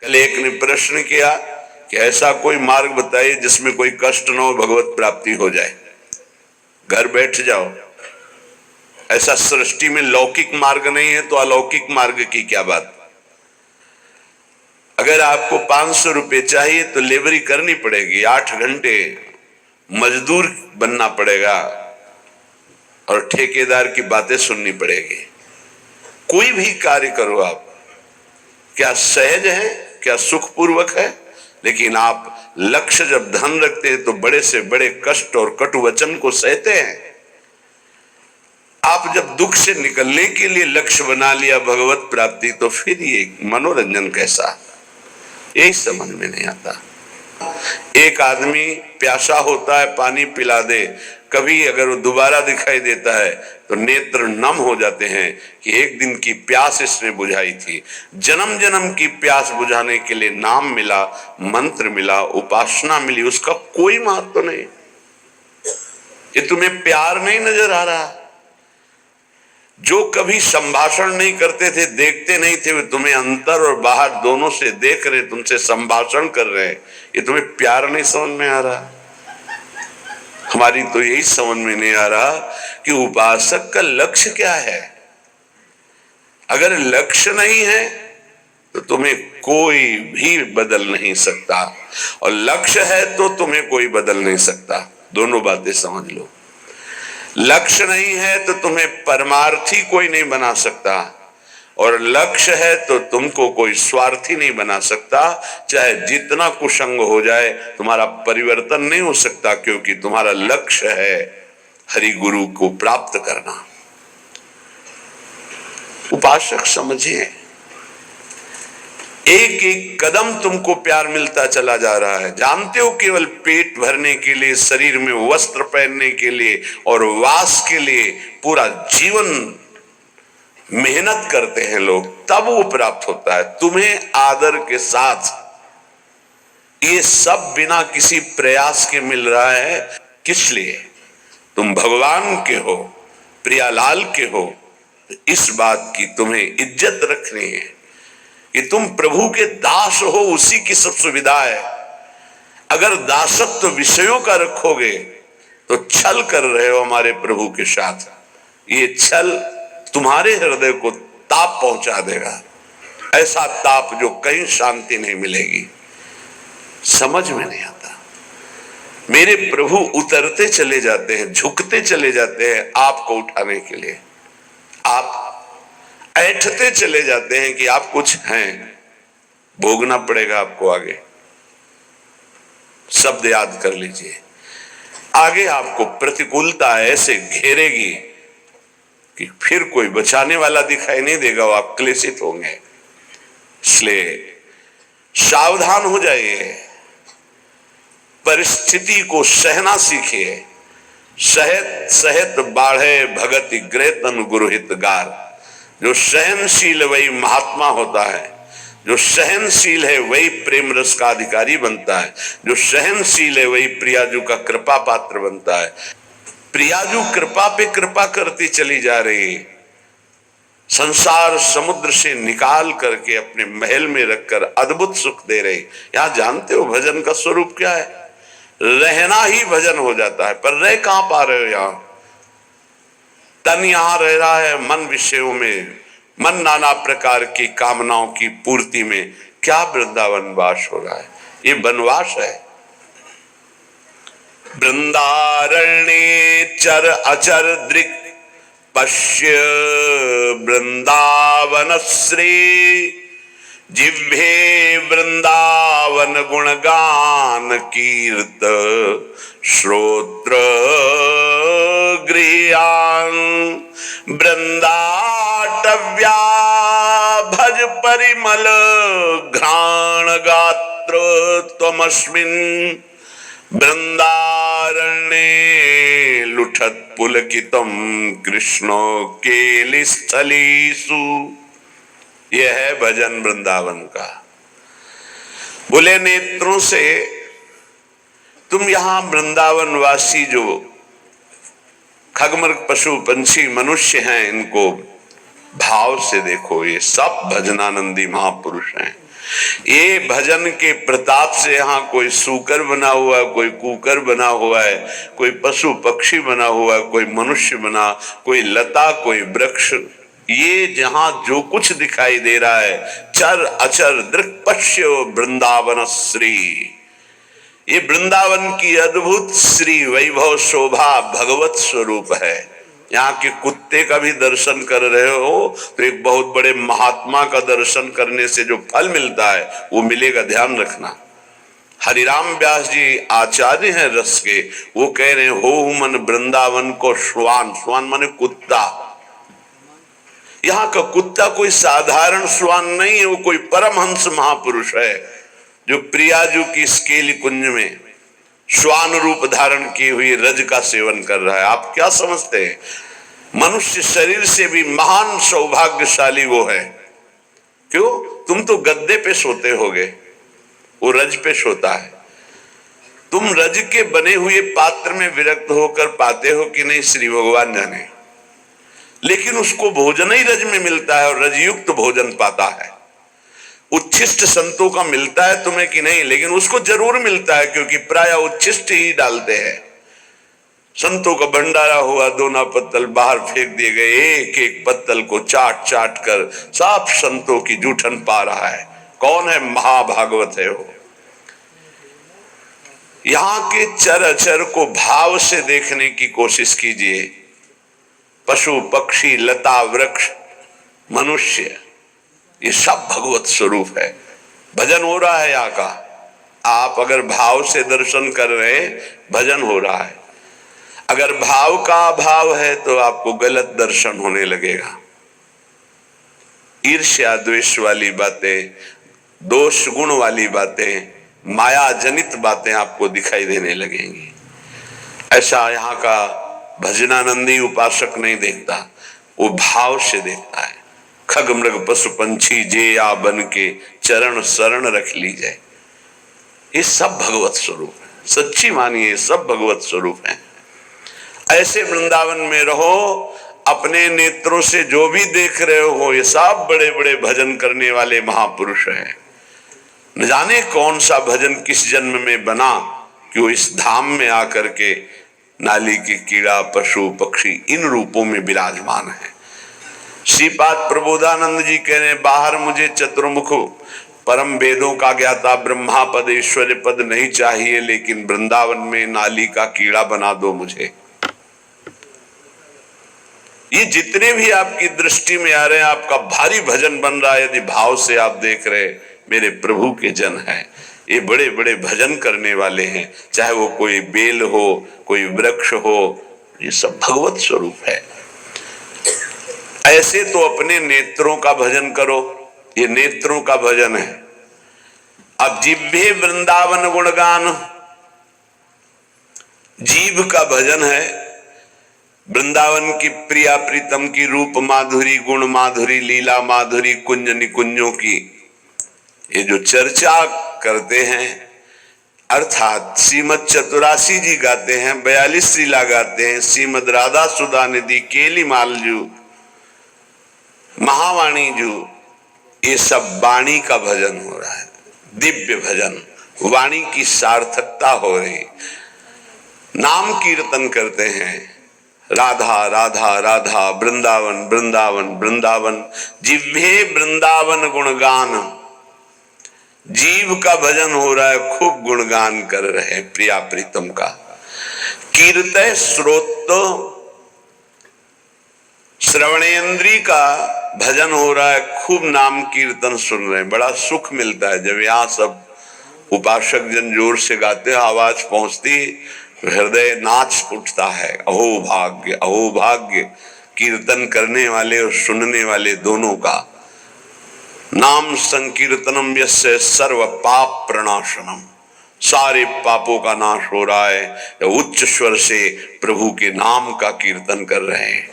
कल एक ने प्रश्न किया कि ऐसा कोई मार्ग बताइए जिसमें कोई कष्ट न हो, भगवत प्राप्ति हो जाए। घर बैठ जाओ। ऐसा सृष्टि में लौकिक मार्ग नहीं है तो अलौकिक मार्ग की क्या बात। अगर आपको 500 रुपए चाहिए तो लेबरी करनी पड़ेगी, 8 घंटे मजदूर बनना पड़ेगा और ठेकेदार की बातें सुननी पड़ेगी। कोई भी कार्य करो आप, क्या सहज है, क्या सुखपूर्वक है, लेकिन आप लक्ष्य जब धन रखते हैं तो बड़े से बड़े कष्ट और कटु वचन को सहते हैं। आप जब दुख से निकलने के लिए लक्ष्य बना लिया भगवत प्राप्ति, तो फिर ये मनोरंजन कैसा, यही समझ में नहीं आता। एक आदमी प्यासा होता है, पानी पिला दे, कभी अगर वो दोबारा दिखाई देता है तो नेत्र नम हो जाते हैं कि एक दिन की प्यास इसने बुझाई थी। जन्म जन्म की प्यास बुझाने के लिए नाम मिला, मंत्र मिला, उपासना मिली, उसका कोई महत्व नहीं। ये तुम्हें प्यार नहीं नजर आ रहा। जो कभी संभाषण नहीं करते थे, देखते नहीं थे, वे तुम्हें अंतर और बाहर दोनों से देख रहे, तुमसे संभाषण कर रहे हैं। ये तुम्हें प्यार नहीं समझ में आ रहा। हमारी तो यही समझ में नहीं आ रहा कि उपासक का लक्ष्य क्या है। अगर लक्ष्य नहीं है तो तुम्हें कोई भी बदल नहीं सकता, और लक्ष्य है तो तुम्हें कोई बदल नहीं सकता। दोनों बातें समझ लो। लक्ष्य नहीं है तो तुम्हें परमार्थी कोई नहीं बना सकता, और लक्ष्य है तो तुमको कोई स्वार्थी नहीं बना सकता। चाहे जितना कुसंग हो जाए, तुम्हारा परिवर्तन नहीं हो सकता, क्योंकि तुम्हारा लक्ष्य है हरि गुरु को प्राप्त करना। उपासक समझिए, एक एक कदम तुमको प्यार मिलता चला जा रहा है। जानते हो, केवल पेट भरने के लिए, शरीर में वस्त्र पहनने के लिए और वास के लिए पूरा जीवन मेहनत करते हैं लोग, तब वो प्राप्त होता है। तुम्हें आदर के साथ ये सब बिना किसी प्रयास के मिल रहा है। किस लिए? तुम भगवान के हो, प्रियालाल के हो। इस बात की तुम्हें इज्जत रखनी है कि तुम प्रभु के दास हो, उसी की सब सुविधा है। अगर दासत्व विषयों का रखोगे तो छल कर रहे हो हमारे प्रभु के साथ। ये छल तुम्हारे हृदय को ताप पहुंचा देगा, ऐसा ताप जो कहीं शांति नहीं मिलेगी। समझ में नहीं आता। मेरे प्रभु उतरते चले जाते हैं, झुकते चले जाते हैं आपको उठाने के लिए। आप ऐठते चले जाते हैं कि आप कुछ हैं, भोगना पड़ेगा आपको आगे। शब्द याद कर लीजिए। आगे आपको प्रतिकूलता ऐसे घेरेगी कि फिर कोई बचाने वाला दिखाई नहीं देगा, वो आप क्लेशित होंगे। इसलिए सावधान हो जाइए, परिस्थिति को सहना सीखिए। सहत सहत बाढ़े भगति गृह तन गुरुहितगार। जो सहनशील वही महात्मा होता है, जो सहनशील है वही प्रेम रस का अधिकारी बनता है, जो सहनशील है वही प्रियाजू का कृपा पात्र बनता है। प्रियाजू कृपा पे कृपा करती चली जा रही, संसार समुद्र से निकाल करके अपने महल में रखकर अद्भुत सुख दे रही। यहां जानते हो भजन का स्वरूप क्या है? रहना ही भजन हो जाता है, पर रह कहां पा रहे हो? यहां तन यहां रह रहा है मन विषयों में, मन नाना प्रकार की कामनाओं की पूर्ति में। क्या वृंदावन वास हो रहा है? ये वनवास है। वृंदारण्ये चर अचर दृक् पश्य वृंदावन श्री। जिह्वे वृंदावन गुणगान कीर्त श्रोत्र गृहान। वृंदाटव्या भज परिमल घ्राण गात्र त्वमस्मिन्। वृंदारण्ये लुठत पुलकितम कृष्णो केलिस्थलीसु। यह है भजन वृंदावन का। बोले नेत्रों से तुम यहां वृंदावन वासी जो खगमृग पशु पंछी मनुष्य हैं, इनको भाव से देखो। ये सब भजनानंदी महापुरुष हैं। ये भजन के प्रताप से यहाँ कोई सूकर बना हुआ है, कोई कुकर बना हुआ है, कोई पशु पक्षी बना हुआ है, कोई मनुष्य बना, कोई लता, कोई वृक्ष, ये जहां जो कुछ दिखाई दे रहा है, चर अचर दृक्पश्य वृंदावन श्री, ये वृंदावन की अद्भुत श्री वैभव शोभा भगवत स्वरूप है। यहाँ के कुत्ते का भी दर्शन कर रहे हो तो एक बहुत बड़े महात्मा का दर्शन करने से जो फल मिलता है वो मिलेगा, ध्यान रखना। हरिराम व्यास जी आचार्य हैं रस के, वो कह रहे हो मन वृंदावन को श्वान, श्वान माने कुत्ता। यहाँ का कुत्ता कोई साधारण श्वान नहीं है, वो कोई परमहंस महापुरुष है जो प्रियाजू की स्केली कुंज में श्वान रूप धारण की हुई रज का सेवन कर रहा है। आप क्या समझते हैं, मनुष्य शरीर से भी महान सौभाग्यशाली वो है। क्यों? तुम तो गद्दे पे सोते होगे, वो रज पे सोता है। तुम रज के बने हुए पात्र में विरक्त होकर पाते हो कि नहीं, श्री भगवान जाने, लेकिन उसको भोजन ही रज में मिलता है और रजयुक्त भोजन पाता है। उच्छिष्ट संतों का मिलता है तुम्हें कि नहीं, लेकिन उसको जरूर मिलता है क्योंकि प्राय उच्छिष्ट ही डालते हैं। संतों का भंडारा हुआ, दोना पत्तल बाहर फेंक दिए गए, एक एक पत्तल को चाट चाट कर सब संतों की जूठन पा रहा है। कौन है? महाभागवत है वो। यहाँ के चर अचर को भाव से देखने की कोशिश कीजिए। पशु पक्षी लता वृक्ष मनुष्य, ये सब भगवत स्वरूप है। भजन हो रहा है यहाँ का, आप अगर भाव से दर्शन कर रहे हैं, भजन हो रहा है। अगर भाव का अभाव है तो आपको गलत दर्शन होने लगेगा। ईर्ष्या द्वेष वाली बातें, दोष गुण वाली बातें, माया जनित बातें आपको दिखाई देने लगेंगी। ऐसा यहाँ का भजनानंदी उपासक नहीं देखता, वो भाव से देखता है। खग मृग पशु पंछी जे या बन के चरण शरण रख ली जाए, ये सब भगवत स्वरूप है। सच्ची मानिए, सब भगवत स्वरूप है। ऐसे वृंदावन में रहो, अपने नेत्रों से जो भी देख रहे हो ये सब बड़े बड़े भजन करने वाले महापुरुष हैं। न जाने कौन सा भजन किस जन्म में बना कि वो इस धाम में आकर के नाली के कीड़ा पशु पक्षी इन रूपों में विराजमान है। श्रीपाद प्रबोधानंद जी कह रहे, बाहर मुझे चतुर्मुख परम वेदों का ज्ञाता ब्रह्मा पद ईश्वर पद नहीं चाहिए, लेकिन वृंदावन में नाली का कीड़ा बना दो मुझे। ये जितने भी आपकी दृष्टि में आ रहे हैं, आपका भारी भजन बन रहा है यदि भाव से आप देख रहे, मेरे प्रभु के जन हैं, ये बड़े बड़े भजन करने वाले हैं। चाहे वो कोई बेल हो, कोई वृक्ष हो, ये सब भगवत स्वरूप है। ऐसे तो अपने नेत्रों का भजन करो, ये नेत्रों का भजन है। अब जिह्वे वृंदावन गुणगान, जीव का भजन है। वृंदावन की प्रिया प्रीतम की रूप माधुरी, गुण माधुरी, लीला माधुरी, कुंज निकुंजों की ये जो चर्चा करते हैं, अर्थात श्रीमद चतुरासी जी गाते हैं, 42 लीला गाते हैं, श्रीमद राधा सुधा निधि, केली मालजू, महावाणी जू, ये सब वाणी का भजन हो रहा है। दिव्य भजन, वाणी की सार्थकता हो रही। नाम कीर्तन करते हैं, राधा राधा राधा, वृंदावन वृंदावन वृंदावन, जिह्वे वृंदावन गुणगान, जीव का भजन हो रहा है, खूब गुणगान कर रहे हैं प्रिया प्रीतम का। कीर्तय श्रोत, श्रवणेन्द्री का भजन हो रहा है, खूब नाम कीर्तन सुन रहे हैं। बड़ा सुख मिलता है जब यहाँ सब उपासक जन जोर से गाते हैं, आवाज पहुंचती, हृदय नाच उठता है। अहो भाग्य, अहो भाग्य, कीर्तन करने वाले और सुनने वाले दोनों का। नाम संकीर्तनम यस्य सर्व पाप प्रणाशनम, सारे पापों का नाश हो रहा है। उच्च स्वर से प्रभु के नाम का कीर्तन कर रहे हैं।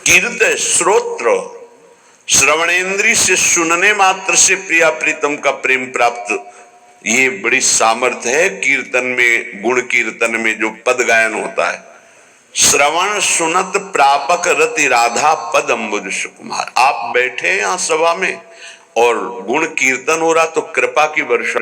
कीर्तन श्रोत्र, श्रवणेन्द्री से सुनने मात्र से प्रिया प्रीतम का प्रेम प्राप्त, ये बड़ी सामर्थ्य है कीर्तन में। गुण कीर्तन में जो पद गायन होता है, श्रवण सुनत प्रापक रति राधा पद अम्बुज सुकुमार। आप बैठे यहाँ सभा में और गुण कीर्तन हो रहा तो कृपा की वर्षा